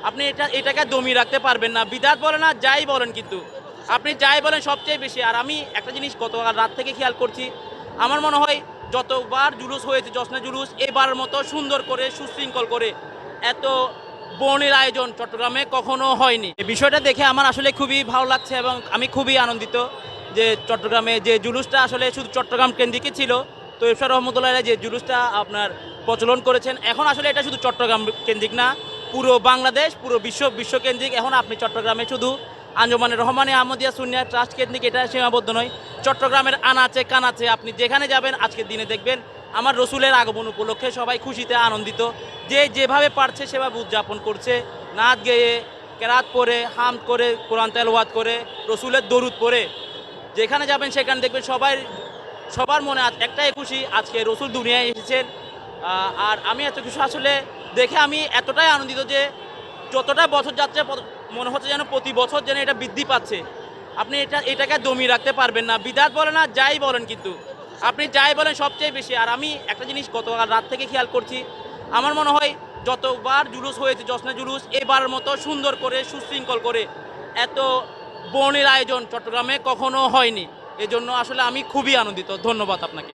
আপনি এটাকে দমিয়ে রাখতে পারবেন না। বিদাত বলেন আর যাই বলেন, কিন্তু আপনি যাই বলেন সবচেয়ে বেশি। আর আমি একটা জিনিস গতকাল রাত থেকে খেয়াল করছি, আমার মনে হয় যতবার জুলুস হয়েছে, জশ্নে জুলুস, এবারের মতো সুন্দর করে সুশৃঙ্খল করে এত বর্ণিল আয়োজন চট্টগ্রামে কখনো হয়নি। এই বিষয়টা দেখে আমার আসলে খুবই ভালো লাগছে এবং আমি খুবই আনন্দিত যে চট্টগ্রামে যে জুলুসটা আসলে শুধু চট্টগ্রাম কেন্দ্রিকই ছিল, তো ইরশাদ রহমতুল্লাহ যে জুলুসটা আপনার প্রচলন করেছেন, এখন আসলে এটা শুধু চট্টগ্রাম কেন্দ্রিক না, পুরো বাংলাদেশ, পুরো বিশ্বকেন্দ্রিক। এখন আপনি চট্টগ্রামে শুধু আঞ্জুমানে রহমানে আহমদিয়া সুন্নিয়া ট্রাস্ট কেন্দ্রিক এটা সীমাবদ্ধ নয়, চট্টগ্রামের আনাচে কানাচে আপনি যেখানে যাবেন আজকের দিনে দেখবেন আমার রসুলের আগমন উপলক্ষে সবাই খুশিতে আনন্দিত, যে যেভাবে পারছে সেভাবে উদযাপন করছে, নাচ গেয়ে, কেরাত পরে, হাম করে, কোরআন তেলাওয়াত করে, রসুলের দরুদ পরে। যেখানে যাবেন সেখানে দেখবেন সবার মনে একটাই খুশি, আজকে রসুল দুনিয়ায় এসেছেন। আর আমি এত কিছু আসলে দেখে আমি এতটাই আনন্দিত যে যতটা বছর যাচ্ছে মনে হচ্ছে যেন প্রতি বছর যেন এটা বৃদ্ধি পাচ্ছে। আপনি এটাকে দমিয়ে রাখতে পারবেন না। বিদাত বলেন আর যাই বলেন, কিন্তু আপনি যাই বলেন সবচেয়ে বেশি। আর আমি একটা জিনিস গতকাল রাত থেকে খেয়াল করছি, আমার মনে হয় যতবার জুলুস হয়েছে, জশ্নে জুলুস, এবারের মতো সুন্দর করে সুশৃঙ্খল করে এত বর্ণিল আয়োজন চট্টগ্রামে কখনো হয়নি। এজন্য আসলে আমি খুবই আনন্দিত। ধন্যবাদ আপনাকে।